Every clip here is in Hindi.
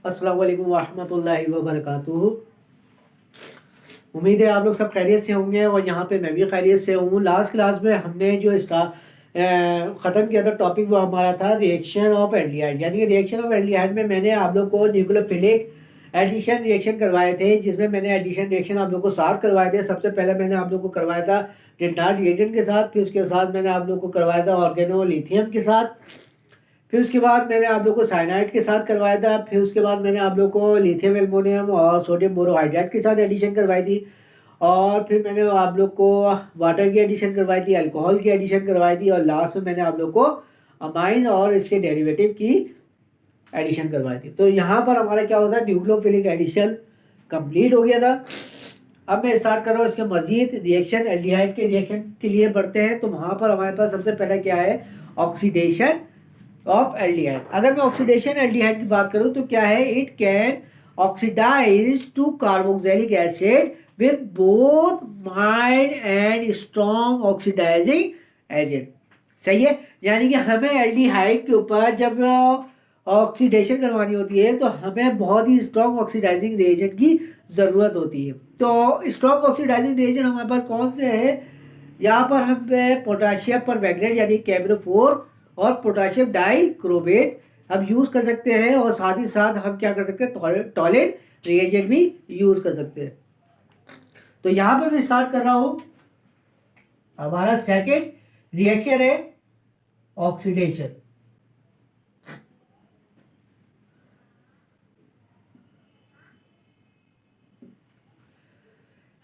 अस्सलाम वालेकुम वरहमतुल्लाहि वबरकातुहू। उम्मीद है आप लोग सब खैरियत से होंगे और यहाँ पे मैं भी खैरियत से हूँ। लास्ट क्लास में हमने जो ख़त्म किया था टॉपिक, वो हमारा था रिएक्शन ऑफ एल्डिहाइड। यानी कि रिएक्शन ऑफ एल्डिहाइड में मैंने आप लोग को न्यूक्लियोफिलिक एडिशन रिएक्शन करवाए थे, जिसमें मैंने एडिशन रिएक्शन आप लोग को 7 करवाए थे। सबसे पहले मैंने आप लोग को करवाया था रिनाल्ड रिएजेंट के साथ, फिर उसके साथ मैंने आप लोग को करवाया था ऑर्गेनोलिथियम के साथ, फिर उसके बाद मैंने आप लोग को साइनाइड के साथ करवाया था, फिर उसके बाद मैंने आप लोग को लिथियम एल्युमिनियम और सोडियम बोरोहाइड्रेट के साथ एडिशन करवाई थी, और फिर मैंने आप लोग को वाटर की एडिशन करवाई थी, अल्कोहल की एडिशन करवाई थी, और लास्ट में मैंने आप लोग को अमाइन और इसके डेरिवेटिव की एडिशन करवाई थी। तो यहाँ पर हमारा क्या होता है, न्यूक्लियोफिलिक एडिशन कंप्लीट हो गया था। अब मैं स्टार्ट कर रहा हूँ इसके मजीद रिएक्शन, एल्डिहाइड के रिएक्शन के लिए बढ़ते हैं। तो वहाँ पर हमारे पास सबसे पहले क्या है, ऑक्सीडेशन ऑफ एल्डिहाइड। अगर मैं ऑक्सीडेशन एल्डिहाइड की बात करूं तो क्या है, it can oxidise to carboxylic acid with both mild and strong oxidising agent. सही है, यानी कि हमें एल्डिहाइड के ऊपर जब ऑक्सीडेशन करवानी होती है तो हमें बहुत ही स्ट्रॉन्ग ऑक्सीडाइजिंग रिएजेंट की ज़रूरत होती है। तो स्ट्रॉन्ग ऑक्सीडाइजिंग रिएजेंट हमारे पास कौन से है, यहाँ पर हम पोटाशियम पर मैग्नेट यानी कैब्रोफोर और पोटाशियम डाइक्रोमेट हम यूज़ कर सकते हैं, और साथ ही साथ हम क्या कर सकते हैं, टॉलेट रिएजेंट भी यूज़ कर सकते हैं। तो यहाँ पर मैं स्टार्ट कर रहा हूँ, हमारा सेकेंड रिएक्शन है ऑक्सीडेशन।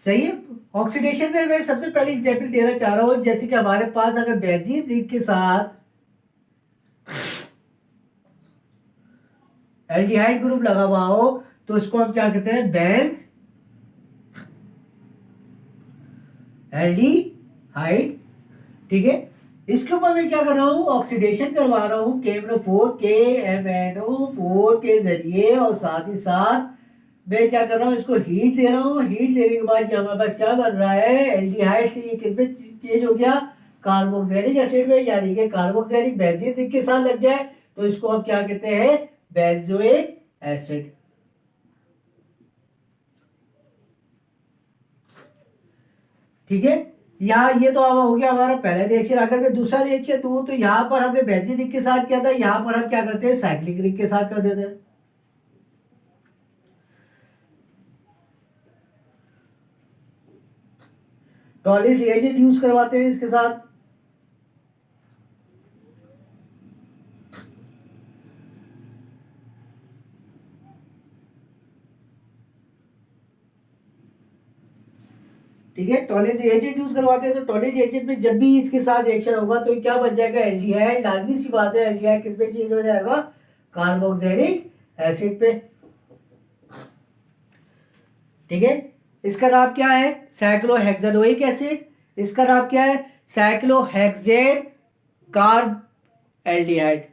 सही है, ऑक्सीडेशन में मैं सबसे पहले एग्जाम्पल देना चाह रहा हूँ, जैसे कि हमारे पास अगर बेंजीन रिंग के साथ एल्डिहाइड ग्रुप लगा हुआ हो तो इसको हम क्या कहते हैं, बेंज एल्डिहाइड। ठीक है, इसके ऊपर मैं क्या कर रहा हूँ, ऑक्सीडेशन करवा रहा हूँ KMnO4 KMnO4 के जरिए, और साथ ही साथ मैं क्या कर रहा हूँ, इसको हीट दे रहा हूँ। हीट देने के बाद ये हमारे पास क्या बन रहा है, एल्डिहाइड से ये किस में चेंज हो गया, कार्बोक्सिलिक एसिड में, यानी कि कार्बोक्सिलिक बेंजीन रिंग के साथ लग जाए तो इसको हम क्या कहते हैं, बेंजोइक एसिड। ठीक है, यहाँ ये तो अब हो गया हमारा पहला रिएक्शन। अगर मैं दूसरा रिएक्शन दूं तो यहाँ पर हमने बेंजीन रिंग के साथ किया था, यहाँ पर हम क्या करते हैं, साइक्लिक रिंग के साथ कर देते हैं। टॉलिन रिएजेंट यूज करवाते हैं इसके साथ। ठीक है, टॉलिन रिएजेंट यूज करवाते हैं। तो टॉलिन रिएजेंट में जब भी इसके साथ रिएक्शन होगा तो क्या बन जाएगा, एल्डिहाइड। लाजमी सी बात है, एल्डिहाइड किस पे चेंज हो जाएगा, कार्बोक्सिलिक एसिड पे। ठीक है, इसका नाम क्या है, साइक्लोहेक्सानोइक एसिड। इसका नाम क्या है, साइक्लोहेक्सेन कार्ब एल्डिहाइड।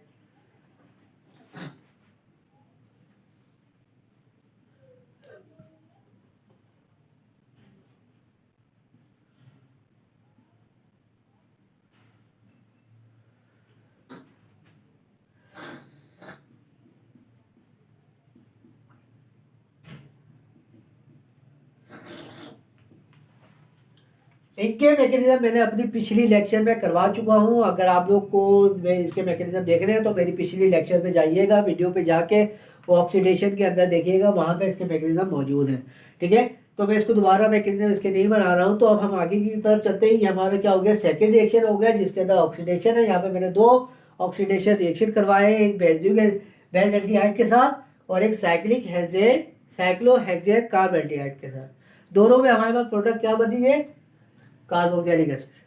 इनके मैकेनिज्म मैंने अपनी पिछली लेक्चर में करवा चुका हूं। अगर आप लोग को इसके मैकेनिज्म देखने हैं तो मेरी पिछली लेक्चर पे जाइएगा, वीडियो पे जाके वो ऑक्सीडेशन के अंदर देखिएगा, वहां पे इसके मैकेनिज्म मौजूद हैं। ठीक है, तो मैं इसको दोबारा मैकेनिज्म इसके नहीं बना रहा हूँ। तो अब हम आगे की तरफ चलते ही, हमारा क्या हो गया, सेकेंड रिएक्शन हो गया जिसके अंदर ऑक्सीडेशन है। यहाँ पे मैंने 2 ऑक्सीडेशन रिएक्शन करवाए हैं, एक बेंज एल्डिहाइड के साथ और एक साइक्लोहेक्सेन कार्ब एल्डिहाइड के साथ। दोनों में हमारे पास प्रोडक्ट क्या बनी है, कार्बोक्सिलिक एसिड।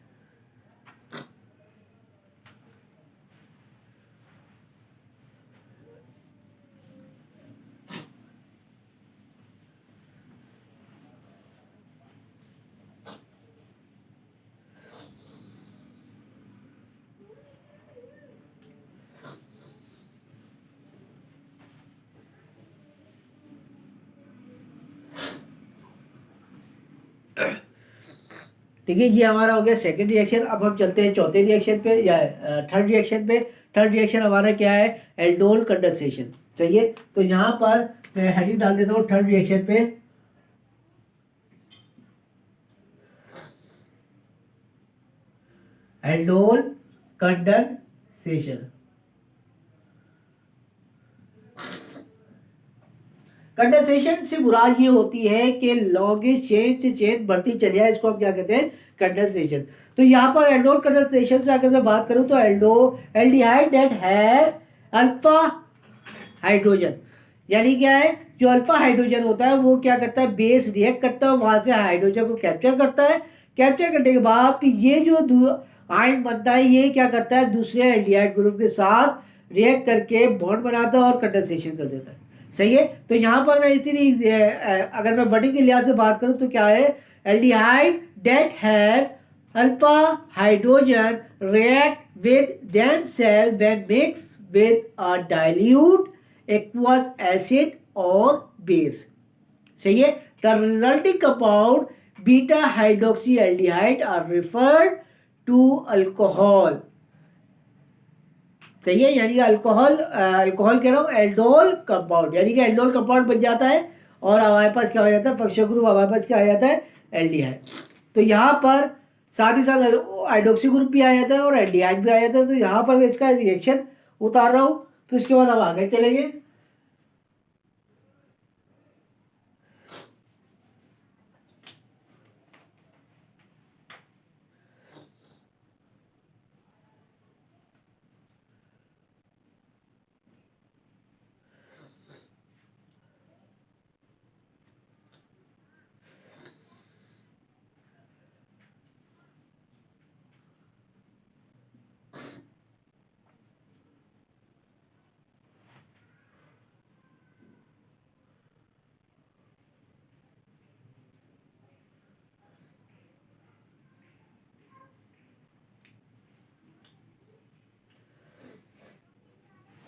ठीक है, ये हमारा हो गया सेकंड रिएक्शन। अब हम चलते हैं चौथे रिएक्शन पे या थर्ड रिएक्शन पे। थर्ड रिएक्शन हमारा क्या है, एल्डोल कंडेंसेशन। सही है, तो यहाँ पर मैं हेडिंग डाल देता हूँ थर्ड रिएक्शन पे, एल्डोल कंडेंसेशन। कंडेंसेशन से मुराद ये होती है कि लॉन्गेस्ट चेन से चेन बढ़ती चली जाए, इसको हम क्या कहते हैं, कंडेंसेशन। तो यहाँ पर एल्डोल कंडेंसेशन से अगर मैं बात करूँ तो aldehyde that have alpha hydrogen, यानी क्या है, जो अल्फा हाइड्रोजन होता है वो क्या करता है, बेस रिएक्ट करता है, वहां से हाइड्रोजन को कैप्चर करता है। कैप्चर करने के बाद ये जो आयन बनता है ये क्या करता है, दूसरे एल्डिहाइड ग्रुप के साथ रिएक्ट करके बॉन्ड बनाता है और कंडेंसेशन कर देता है। सही है, तो यहाँ पर मैं इतनी अगर मैं वर्डिंग के लिहाज से बात करूँ तो क्या है, aldehyde that have alpha hydrogen react with themselves when mixed with a dilute aqueous acid or base. सही है, the resulting compound beta hydroxyaldehyde are referred to alcohol. सही है, यानी कि अल्कोहल कह रहा हूँ, एल्डोल कंपाउंड, यानी कि एल्डोल कंपाउंड बन जाता है और हमारे पास क्या हो जाता है, फंक्शनल ग्रुप हमारे पास क्या आ जाता है, एल्डिहाइड। तो यहाँ पर साथ ही साथ हाइड्रोक्सी ग्रुप भी आ जाता है और एल्डिहाइड भी आ जाता है। तो यहाँ पर मैं इसका रिएक्शन उतार रहा हूँ, फिर उसके बाद हम आगे चलेंगे।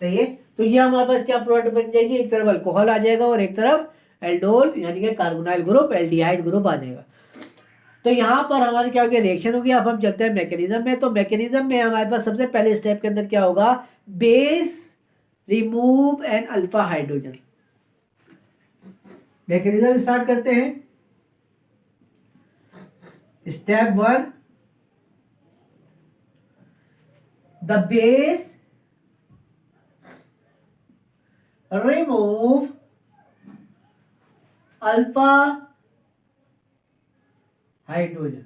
सही है, तो ये हमारे पास क्या प्रोडक्ट बन जाएगी, एक तरफ अल्कोहल आ जाएगा और एक तरफ एल्डोल यानी कि कार्बोनाइल ग्रुप, एल्डिहाइड ग्रुप आ जाएगा। तो यहाँ पर हमारे क्या हो गया, रिएक्शन हो गया। अब हम चलते हैं मैकेनिज्म में। तो मैकेनिज्म में हमारे पास सबसे पहले स्टेप के अंदर क्या होगा, base remove an alpha hydrogen. Mechanism start करते हैं। Step one, the base remove alpha hydrogen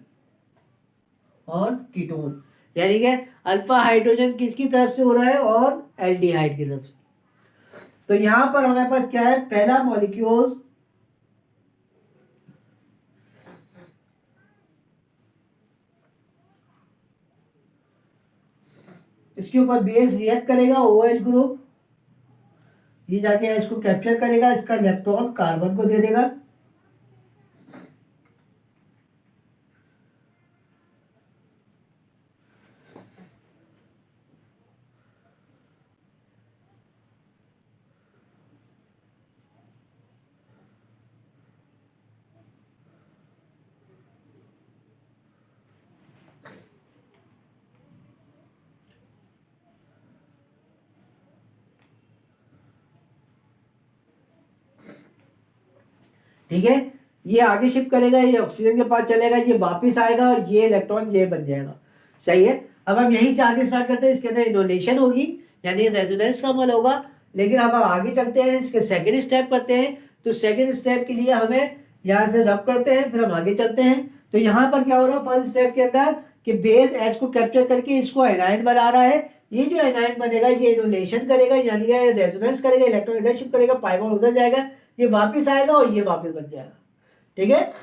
और कीटोन, यानी कि अल्फा हाइड्रोजन किसकी तरफ से हो रहा है, और एल्डिहाइड की तरफ से। तो यहां पर हमारे पास क्या है, पहला मॉलिक्यूल इसके ऊपर बेस रिएक्ट करेगा, OH ग्रुप, ये जाके इसको कैप्चर करेगा, इसका इलेक्ट्रॉन कार्बन को दे देगा। ठीक है, ये आगे शिफ्ट करेगा, ये ऑक्सीजन के पास चलेगा, ये वापस आएगा और ये इलेक्ट्रॉन ये बन जाएगा। सही है, अब हम यहीं से आगे स्टार्ट करते हैं। इसके अंदर इनोलेशन होगी यानी रेजोनेंस का अमल होगा। लेकिन अब हम आगे चलते हैं, इसके सेकंड स्टेप करते हैं। तो सेकंड स्टेप के लिए हमें यहाँ से रब करते हैं, फिर हम आगे चलते हैं। तो यहाँ पर क्या हो रहा है, फर्स्ट स्टेप के अंदर कि बेस एच को कैप्चर करके इसको एनायन बना रहा है। ये जो एनायन बनेगा ये इनोलेशन करेगा यानी कि रेजोनेंस करेगा, इलेक्ट्रॉन इधर शिफ्ट करेगा, पाइबॉन्ड उधर जाएगा, ये वापस आएगा और ये वापस बन जाएगा। ठीक है,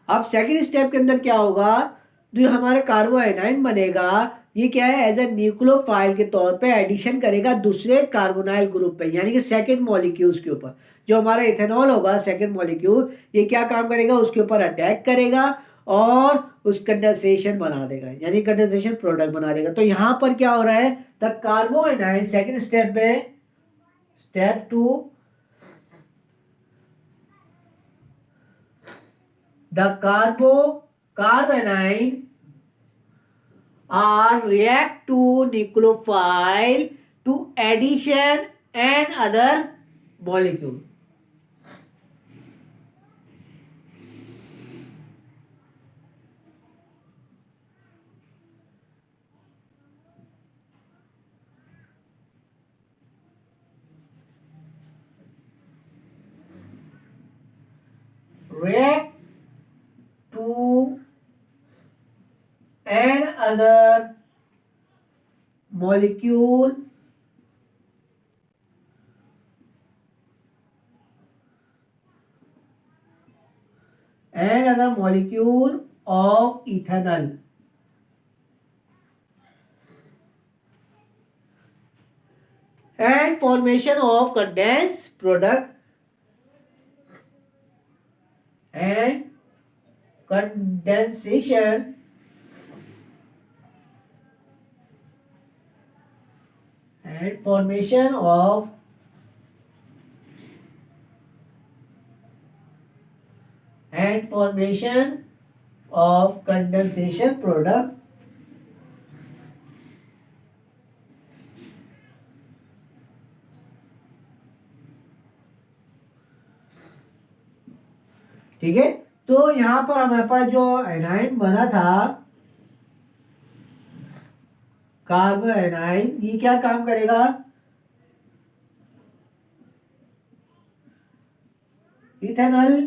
अब सेकंड स्टेप के अंदर क्या होगा, जो हमारा कार्बो आयनाइन बनेगा ये क्या है, एज ए न्यूक्लियोफाइल के तौर पे एडिशन करेगा दूसरे कार्बोनाइल ग्रुप पे, यानी कि सेकंड मॉलिक्यूल्स के ऊपर। जो हमारा इथेनॉल होगा सेकंड मॉलिक्यूल, ये क्या काम करेगा, उसके ऊपर अटैक करेगा और उस कंडेंसेशन बना देगा, यानी कंडेंसेशन प्रोडक्ट बना देगा। तो यहां पर क्या हो रहा है, द कार्बोनाइन सेकंड स्टेप में, step 2, the carbanion are react to nucleophile to addition and other molecule. React to an other molecule of ethanol and formation of condensed product and condensation and formation of condensation product ठीक है। तो यहां पर हमारे पास जो एनाइन बना था कार्बो एनाइन, ये क्या काम करेगा, इथेनॉल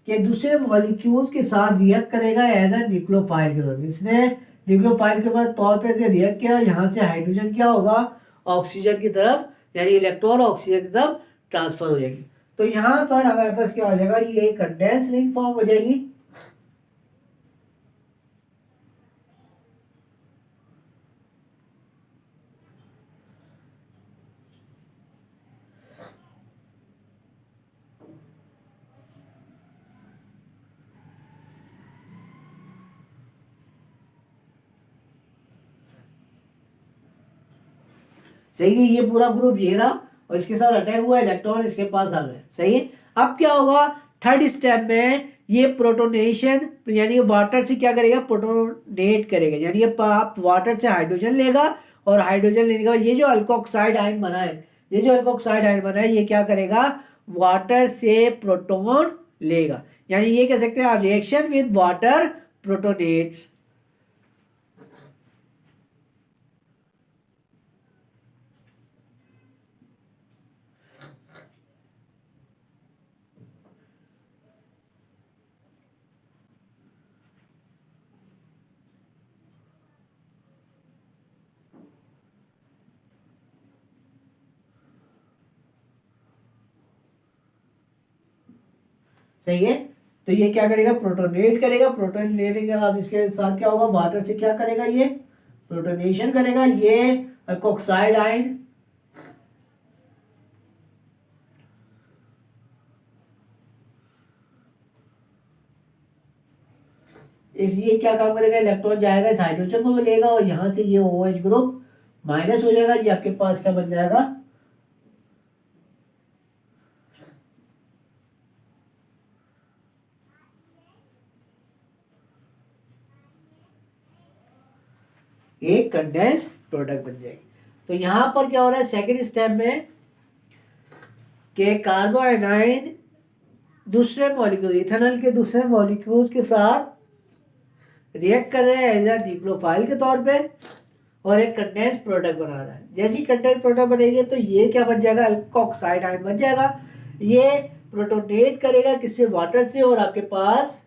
के दूसरे मॉलिक्यूल्स के साथ रिएक्ट करेगा एज अ न्यूक्लियोफाइल के तौर पर। इसने न्यूक्लियोफाइल के तौर पे से रिएक्ट किया, यहाँ से हाइड्रोजन क्या होगा, ऑक्सीजन की तरफ, यानी इलेक्ट्रॉन ऑक्सीजन की तरफ ट्रांसफर हो जाएगी। तो यहाँ पर हमारे पास क्या हो जाएगा, ये कंडेंस रिंग फॉर्म हो जाएगी। सही है, ये पूरा ग्रुप ये रहा और इसके साथ अटैक हुआ, इलेक्ट्रॉन इसके पास आ गए। सही है। अब क्या होगा, थर्ड स्टेप में ये प्रोटोनेशन, यानी वाटर से क्या करेगा, प्रोटोनेट करेगा, यानी ये वाटर से हाइड्रोजन लेगा और हाइड्रोजन लेने के बाद ये जो अल्कोक्साइड आयन बना है, ये जो अल्कोक्साइड आयन बना है, ये क्या करेगा, वाटर से प्रोटोन लेगा, यानी ये कह सकते हैं आप रिएक्शन विद वाटर प्रोटोनेट्स। सही है। तो ये क्या करेगा, प्रोटोनेट करेगा, प्रोटोन लेने के बाद इसके साथ क्या होगा, वाटर से क्या करेगा, ये प्रोटोनेशन करेगा, ये अल्कोक्साइड आयन इसलिए क्या काम करेगा, इलेक्ट्रॉन जाएगा इस हाइड्रोजन को लेगा और यहां से ये OH ग्रुप माइनस हो जाएगा, ये आपके पास क्या बन जाएगा, एक कंडेंस प्रोडक्ट बन जाएगी। तो यहां पर क्या हो रहा है, सेकेंड स्टेप में कि कार्बो एनाइन दूसरे मॉलिक्यूल, इथेनॉल के दूसरे मॉलिक्यूल्स के साथ रिएक्ट कर रहे हैं एज ए न्यूक्लियोफाइल के तौर पे और एक कंडेंस प्रोडक्ट बना रहा है। जैसे ही कंडेंस प्रोडक्ट बनेंगे तो ये क्या बन जाएगा, अल्कोक्साइड आयन बन जाएगा, ये प्रोटोनेट करेगा किससे, वाटर से, और आपके पास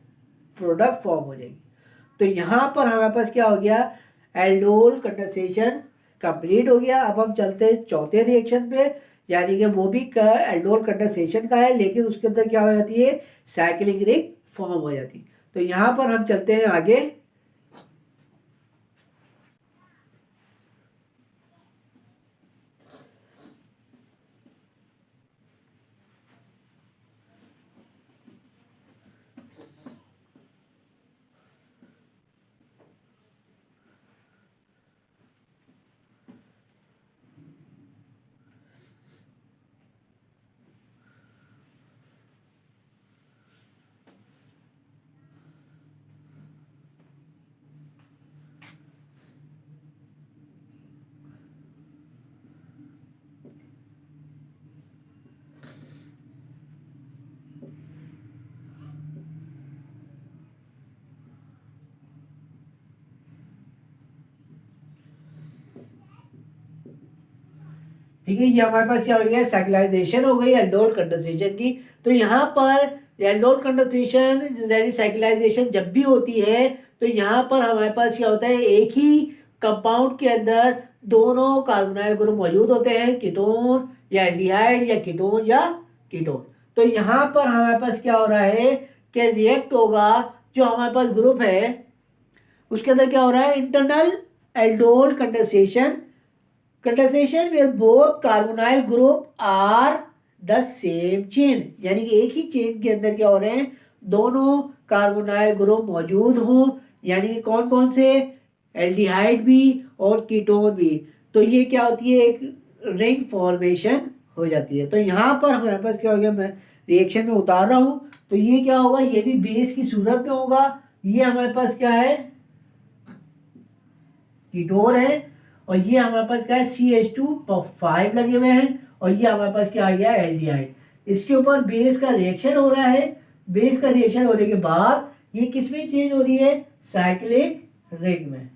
प्रोडक्ट फॉर्म हो जाएगी। तो यहाँ पर हमारे पास क्या हो गया, एल्डोल कंडेंसेशन कंप्लीट हो गया। अब हम चलते हैं चौथे रिएक्शन पे, यानी कि वो भी एल्डोल कंडेंसेशन का है, लेकिन उसके अंदर क्या हो जाती है, साइक्लिक रिंग फॉर्म हो जाती है। तो यहाँ पर हम चलते हैं आगे। ठीक है, ये हमारे पास क्या हो गया, साइक्लाइजेशन हो गई एल्डोल कंडेंसेशन की। तो यहाँ पर एल्डोल कंडेंसेशन यानी साइक्लाइजेशन जब भी होती है तो यहाँ पर हमारे पास क्या होता है, एक ही कंपाउंड के अंदर दोनों कार्बोनाइल ग्रुप मौजूद होते हैं, कीटोन या एल्डिहाइड या कीटोन या कीटोन। तो यहाँ पर हमारे पास क्या हो रहा है कि रिएक्ट होगा, जो हमारे पास ग्रुप है उसके अंदर क्या हो रहा है, internal aldol condensation where both carbonyl group are the same chain, यानी कि एक ही चेन के अंदर क्या हो रहे हैं, दोनों कार्बोनाइल ग्रुप मौजूद हों, यानी कि कौन कौन से, एल्डिहाइड भी और कीटोन भी। तो ये क्या होती है, एक रिंग फॉर्मेशन हो जाती है। तो यहाँ पर हमारे पास क्या हो गया, मैं रिएक्शन में उतार रहा हूँ तो ये क्या होगा, ये भी बेस की सूरत में होगा। ये हमारे पास क्या है, कीटोन है, और ये हमारे पास क्या है, CH2 5 लगे हुए हैं, और ये हमारे पास क्या आ गया, एल्डिहाइड। इसके ऊपर बेस का रिएक्शन हो रहा है। बेस का रिएक्शन होने के बाद ये किस में चेंज हो रही है, साइक्लिक रिंग में।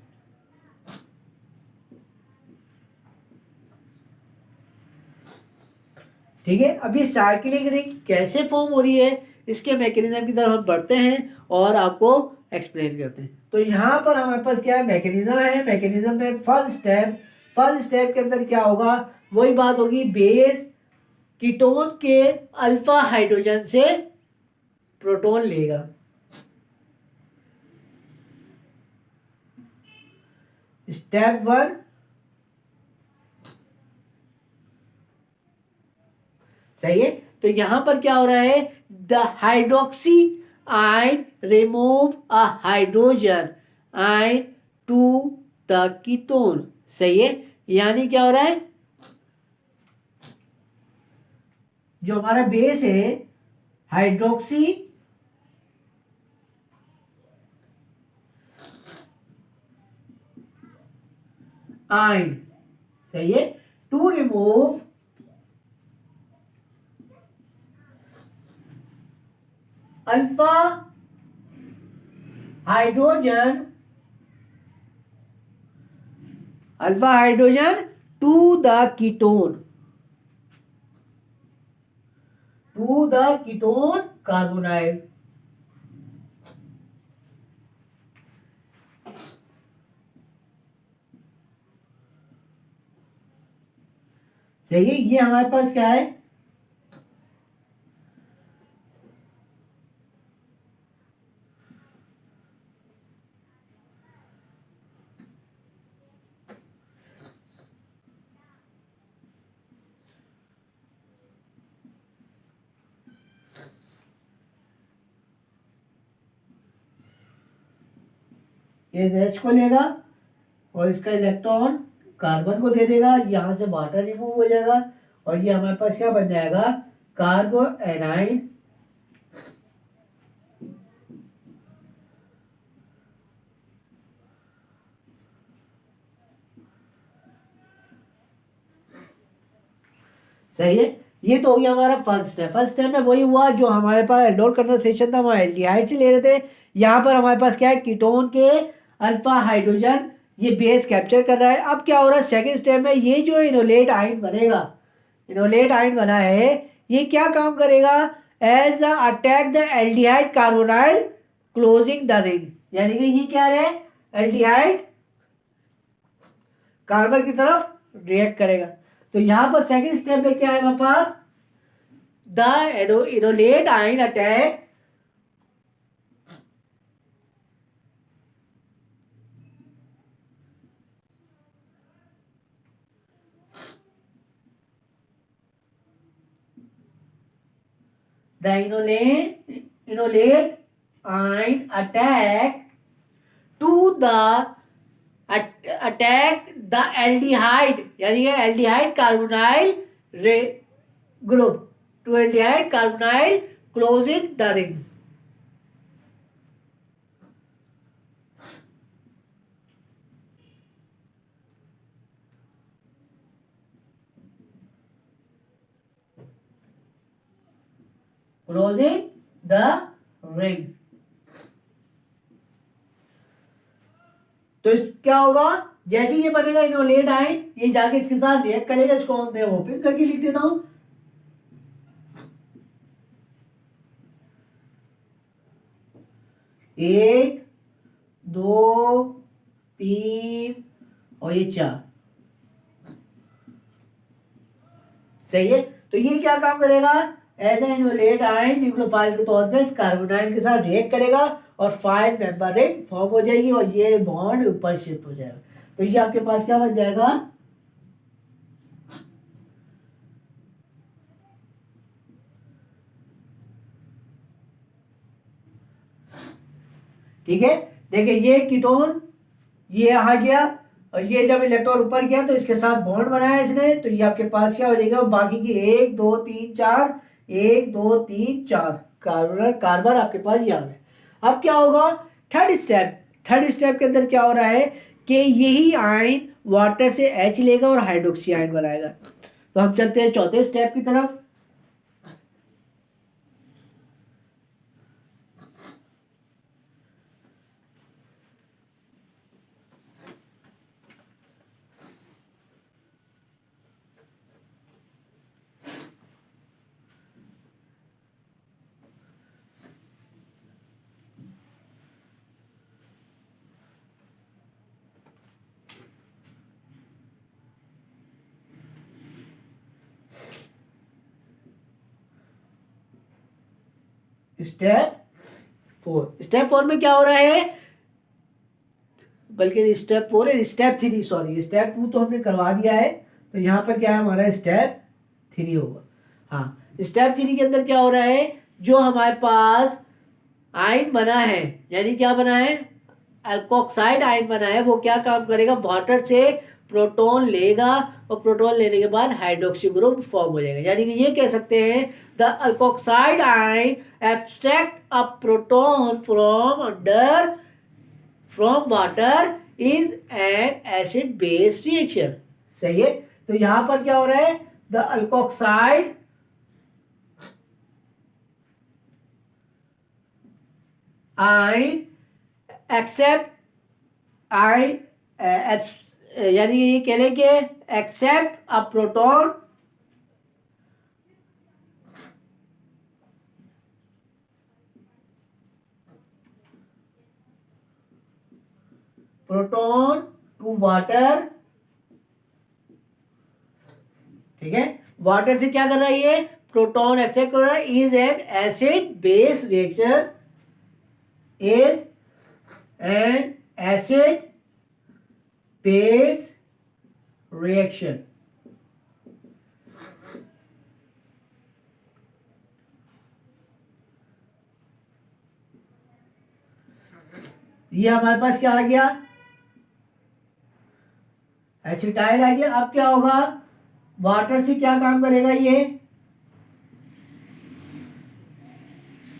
ठीक है, अब ये साइक्लिक रिंग कैसे फॉर्म हो रही है, इसके मैकेनिज्म की तरफ हम बढ़ते हैं और आपको एक्सप्लेन करते हैं। तो यहाँ पर हमारे पास क्या है, मैकेनिज्म है। मैकेनिज्म में फर्स्ट स्टेप के अंदर क्या होगा, वही बात होगी, बेस कीटोन के अल्फा हाइड्रोजन से प्रोटॉन लेगा। स्टेप 1, सही है। तो यहां पर क्या हो रहा है, the hydroxy ion remove a hydrogen ion to the ketone, सही है। यानी क्या हो रहा है, जो हमारा बेस है हाइड्रोक्सी आयन, सही है, to remove alpha hydrogen to the ketone carbonyl. सही है, ये हमारे पास क्या है, ये H को लेगा और इसका इलेक्ट्रॉन कार्बन को दे देगा, यहां से वाटर रिमूव हो जाएगा और ये हमारे पास क्या बन जाएगा, कार्बो एनाइन सही है। ये तो हो गया हमारा फर्स्ट स्टेप में वही हुआ जो हमारे पास एल्डोल कंडेंसेशन था, वहाँ एल्डिहाइड से ले रहे थे। यहाँ पर हमारे पास क्या है, कीटोन के अल्फा हाइड्रोजन ये बेस कैप्चर कर रहा है। अब क्या हो रहा है, सेकंड स्टेप में ये जो इनोलेट आयन बनेगा, इनोलेट आयन बना है, ये क्या काम करेगा, as the attack the aldehyde carbonyl closing the ring, यानी कि ये क्या है, एल्डिहाइड कार्बन की तरफ रिएक्ट करेगा। तो यहां पर सेकंड स्टेप में क्या है हमारे पास, the enolate ion attack the inolate ion attack the aldehyde, यानी कि aldehyde carbonyl group to aldehyde carbonyl closing the ring. Closing the ring. तो क्या होगा, जैसे ही ये बनेगा इनोलेट आयन, ये जाके इसके साथ रिएक्ट करेगा। इसको मैं ओपन करके लिख देता हूं। एक, दो, तीन और ये चार। सही है। तो ये क्या काम करेगा, as an enolate ion nucleophile के तौर पे इस कार्बोनाइल के साथ रिएक्ट करेगा और 5 मेंबर रिंग फॉर्म हो जाएगी और ये बॉन्ड ऊपर शिफ्ट हो जाएगा। तो ये आपके पास क्या बन जाएगा, ठीक है। देखिए ये कीटोन ये आ गया और ये जब इलेक्ट्रॉन ऊपर गया तो इसके साथ बॉन्ड बनाया इसने, तो ये आपके पास क्या हो जाएगा, बाकी की 1 2 3 4, 1 2 3 4 कार्बन कार्बन आपके पास ये आ गए। अब क्या होगा, थर्ड स्टेप के अंदर क्या हो रहा है कि यही आयन वाटर से H लेगा और हाइड्रोक्सी आयन बनाएगा। तो हम चलते हैं चौथे स्टेप की तरफ। स्टेप फोर में क्या हो रहा है, बल्कि स्टेप 4 है, स्टेप 3 सॉरी, स्टेप 2 तो हमने करवा दिया है। तो यहाँ पर क्या है हमारा स्टेप 3 होगा। हाँ, स्टेप 3 के अंदर क्या हो रहा है, जो हमारे पास आयन बना है, यानी क्या बना है, अल्कोक्साइड आयन बना है, वो क्या काम करेगा, वाटर से प्रोटॉन लेगा और प्रोटॉन लेने के बाद हाइड्रोक्सी ग्रुप फॉर्म हो जाएगा। यानी कि ये कह सकते हैं the alkoxide ion abstract a proton from water is an acid based reaction. सही है। तो यहां पर क्या हो रहा है, the alkoxide ion accept ion यानी ये कह लें कि accept a proton to water. ठीक है, वाटर से क्या कर रहा है, ये प्रोटॉन एक्सेप्ट कर रहा है, is an acid base reaction, is an acid base reaction. ये हमारे पास क्या आ गया, एसिटाइल आ गया। अब क्या होगा, वाटर से क्या काम करेगा, ये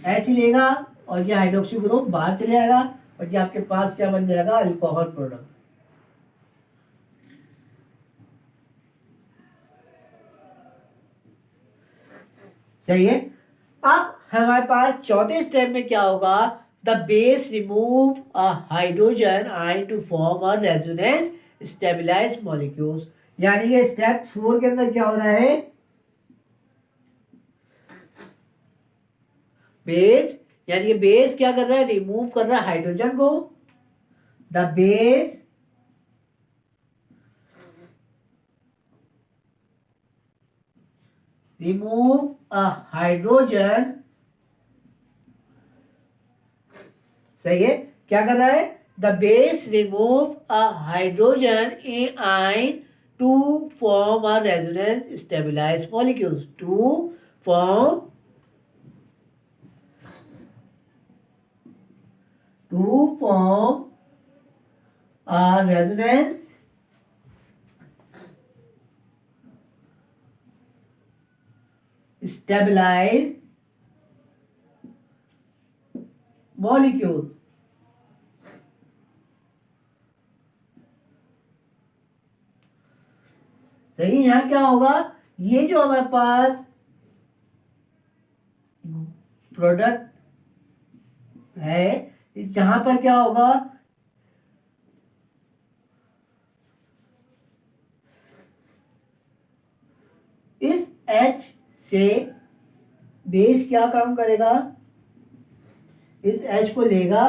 H लेगा और ये हाइड्रोक्सी ग्रुप बाहर चले जाएगा और ये आपके पास क्या बन जाएगा, अल्कोहल प्रोडक्ट। सही है। अब हमारे पास चौथे स्टेप में क्या होगा, the base remove a hydrogen ion to form a resonance stabilise molecules. यानी ये स्टेप 4 के अंदर क्या हो रहा है, बेस, यानी कि बेस क्या कर रहा है, रिमूव कर रहा है हाइड्रोजन को। The base remove a hydrogen. सही है, क्या कर रहा है, the base remove a hydrogen in ion to form a resonance stabilise molecules, to form a resonance stabilized molecule। सही, यहां क्या होगा, ये जो हमारे पास प्रोडक्ट है, इस जहां पर क्या होगा, H से बेस क्या काम करेगा, इस H को लेगा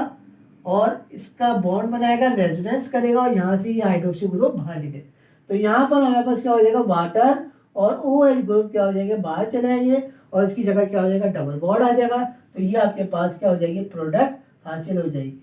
और इसका बॉन्ड बनाएगा, रेजोनेंस करेगा और यहाँ से ये हाइड्रोक्सी ग्रुप बाहर निकले। तो यहाँ पर हमारे पास क्या हो जाएगा, वाटर और OH ग्रुप क्या हो जाएंगे, बाहर चले आएंगे और इसकी जगह क्या हो जाएगा, डबल बॉन्ड आ जाएगा। तो ये आपके पास क्या हो जाएगी, प्रोडक्ट हासिल हो जाएगी।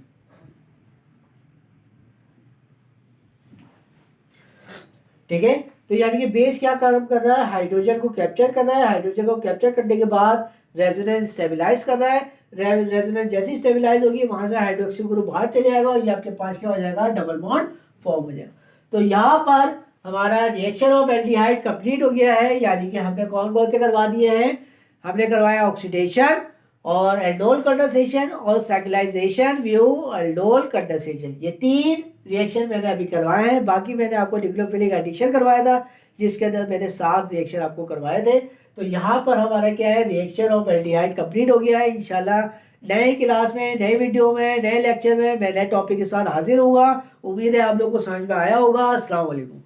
ठीक है, तो यानी कि बेस क्या काम कर रहा है, हाइड्रोजन को कैप्चर कर रहा है, हाइड्रोजन को कैप्चर करने के बाद रेजोनेंस स्टेबलाइज कर रहा है, रेजोनेंस जैसी स्टेबलाइज होगी वहां से हाइड्रोक्सी ग्रुप बाहर चले जाएगा और ये आपके पास क्या हो जाएगा, डबल बॉन्ड फॉर्म हो जाएगा। तो यहाँ पर हमारा रिएक्शन ऑफ एल्डिहाइड कंप्लीट हो गया है, यानी कि हमने कौन कौन से करवा दिए हैं, हमने करवाया ऑक्सीडेशन और एल्डोल कंडेंसेशन और साइक्लाइजेशन व्यू एल्डोल कंडेंसेशन, ये 3 रिएक्शन मैंने अभी करवाए हैं। बाकी मैंने आपको न्यूक्लियोफिलिक एडिशन करवाया था जिसके अंदर मैंने 7 रिएक्शन आपको करवाए थे। तो यहाँ पर हमारा क्या है, रिएक्शन ऑफ एल्डिहाइड कंप्लीट हो गया है। इंशाल्लाह नए क्लास में, नए वीडियो में, नए लेक्चर में मैं नए टॉपिक के साथ हाजिर होऊंगा। उम्मीद है आप लोग को समझ में आया होगा। अस्सलाम वालेकुम।